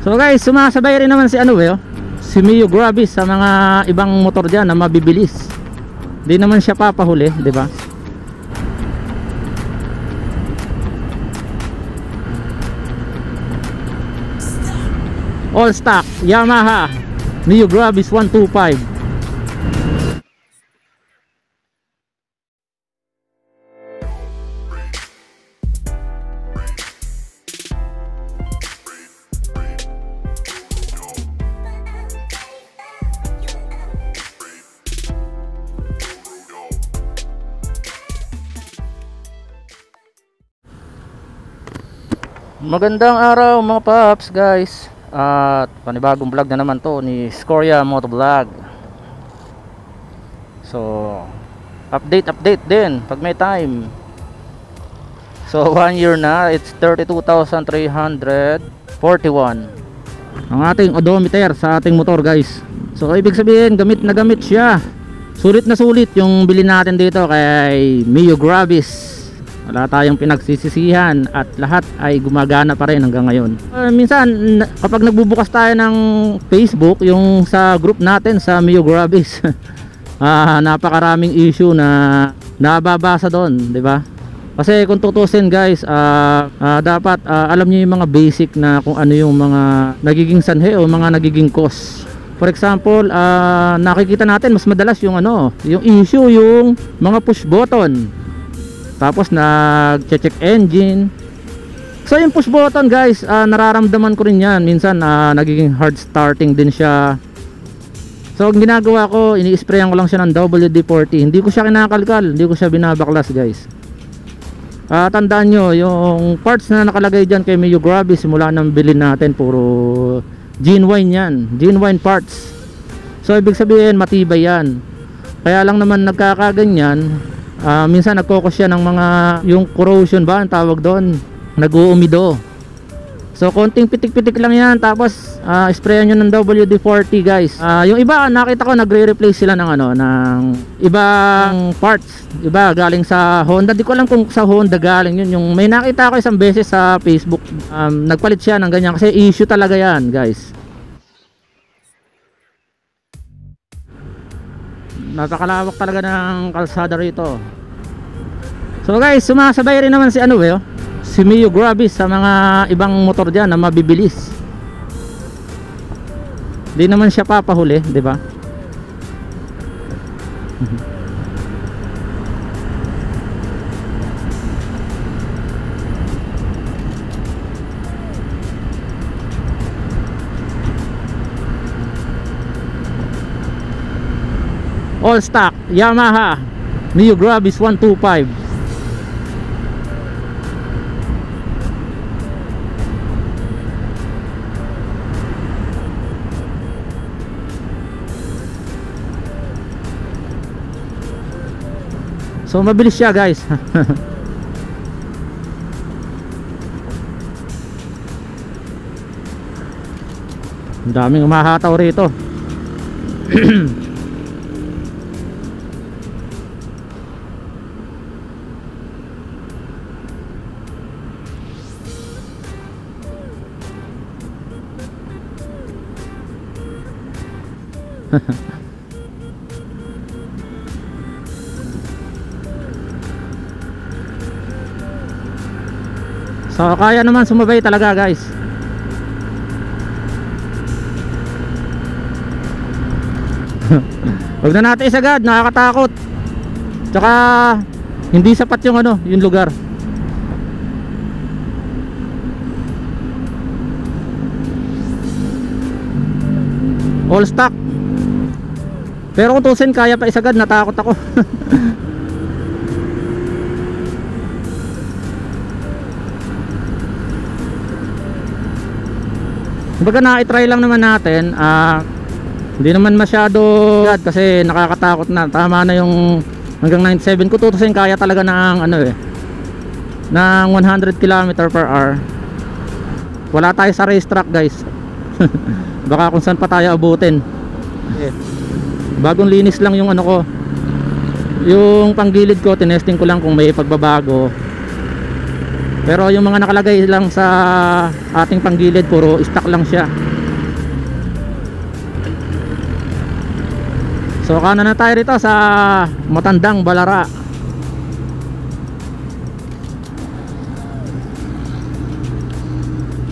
So guys, sumasabay rin naman si si Mio Gravis sa mga ibang motor dyan na mabibilis. Di naman siya papahuli, di ba? All stock Yamaha Mio Gravis 125. Magandang araw mga paps guys. At panibagong vlog na naman to ni Scoria Motovlog. So update din pag may time. So 1 year na, it's 32,341 ang ating odometer sa ating motor guys. So ibig sabihin gamit na gamit siya. Sulit na sulit yung bilhin natin dito kay Mio Gravis. Wala tayong pinagsisisihan at lahat ay gumagana pa rin hanggang ngayon. Minsan kapag nagbubukas tayo ng Facebook, yung sa group natin sa Mio Gravis, napakaraming issue na nababasa doon, di ba? Kasi kung tutusin guys, dapat alam niyo yung mga basic na kung ano yung mga nagiging sanhi o mga nagiging cause. For example, nakikita natin mas madalas yung yung issue yung mga push button. Tapos nag-check engine. So yung push button guys, nararamdaman ko rin yan. Minsan nagiging hard starting din siya. So ang ginagawa ko, ini-sprayan ko lang siya ng WD-40. Hindi ko siya kinakalkal, hindi ko siya binabaklas guys. Tandaan nyo, yung parts na nakalagay dyan kay Mio Gravis, simula nang bilhin natin, puro genuine yan, genuine parts. So ibig sabihin matibay yan. Kaya lang naman nagkakaganyan. Minsan nagkokos siya ng mga yung corrosion ba ang tawag doon, nag-uumido. So konting pitik-pitik lang yan, tapos sprayan nyo ng WD-40 guys. Yung iba nakita ko nagre-replace sila ng ng ibang parts, iba galing sa Honda. Di ko alam kung sa Honda galing yun. Yung may nakita ko isang beses sa Facebook, nagpalit siya ng ganyan kasi issue talaga yan guys. Napakalawak talaga ng kalsada rito. So guys, sumasabay rin naman si si Mio Gravis sa mga ibang motor dyan na mabibilis. Di naman siya papahuli, di ba? All stock Yamaha Mio Gravis 125. So mabilis siya guys. Ang daming umahataw rito. So kaya naman sumabay talaga guys. Huwag na natin isagad, nakakatakot. Tsaka hindi sapat yung yung lugar. All stock. Pero kung tusin kaya pa isagad, natakot ako. Kumbaga na-try lang naman natin. Hindi naman masyado kasi nakakatakot na. Tama na yung hanggang 97. Kung tutusin kaya talaga ng ng 100 km/h. Wala tayo sa racetrack guys. Baka kung saan pa tayo abutin. Bagong linis lang yung ko. Yung panggilid ko, tinesting ko lang kung may pagbabago. Pero yung mga nakalagay lang sa ating panggilid, puro stock lang siya. So kanan na tayo rito sa Matandang Balara.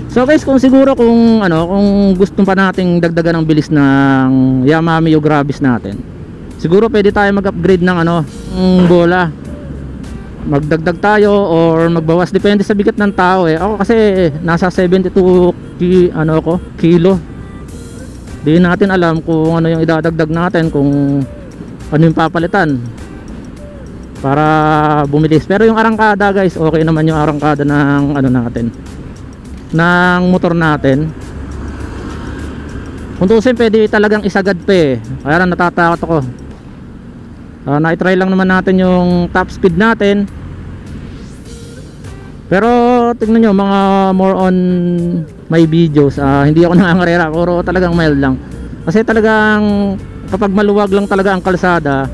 So guys, kung siguro kung gusto pa nating dagdagan ng bilis ng Yamaha Mio Gravis natin, siguro pwede tayo mag-upgrade ng bola. Magdagdag tayo or magbawas, depende sa bigat ng tao eh. Ako kasi nasa 72 kilo. Di natin alam kung ano yung idadagdag natin, kung ano yung papalitan para bumilis. Pero yung Arangkada guys, okay naman yung Arangkada ng natin, ng motor natin. Kung tusin, pwede talagang isagad pa eh. Kaya lang natatakot ako. Na-try lang naman natin yung top speed natin. Pero tingnan nyo, mga more on my videos, hindi ako nangangarera, puro talagang mild lang. Kasi talagang kapag maluwag lang talaga ang kalsada,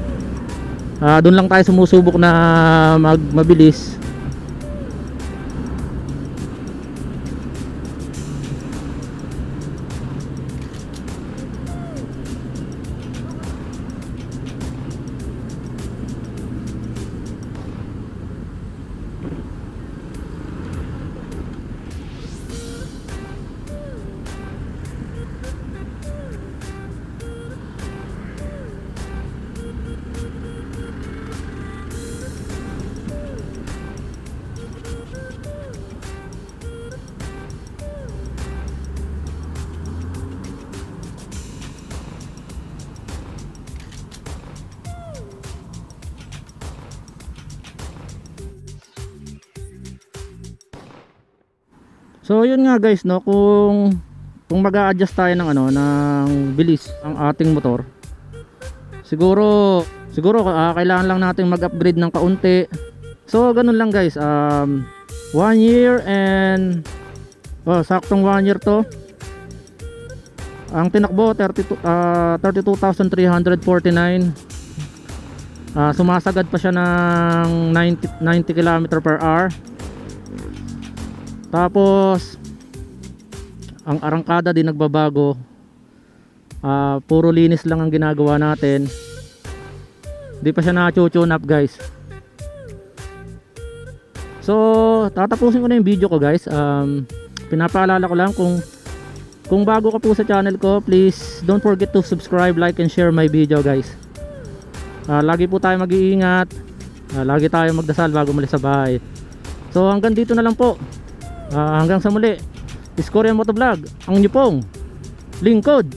doon lang tayo sumusubok na mabilis. So yun nga guys, no, kung mag-a-adjust tayo ng ng bilis ng ating motor, siguro kailangan lang natin mag-upgrade ng kaunti. So ganun lang guys. 1 year and saktong 1 year to. Ang tinakbo 32,349. Sumasagad pa siya ng 90 km/h. Tapos ang Arangkada din nagbabago. Puro linis lang ang ginagawa natin. Hindi pa siya na-tune up guys. So tatapusin ko na yung video ko guys. Pinapaalala ko lang, kung bago ka po sa channel ko, please don't forget to subscribe, like and share my video guys. Lagi po tayo mag-iingat. Lagi tayo magdasal bago umalis sa bahay. So hanggang dito na lang po. Hanggang sa muli, Iskoria Motovlog, ang inyong pong lingkod.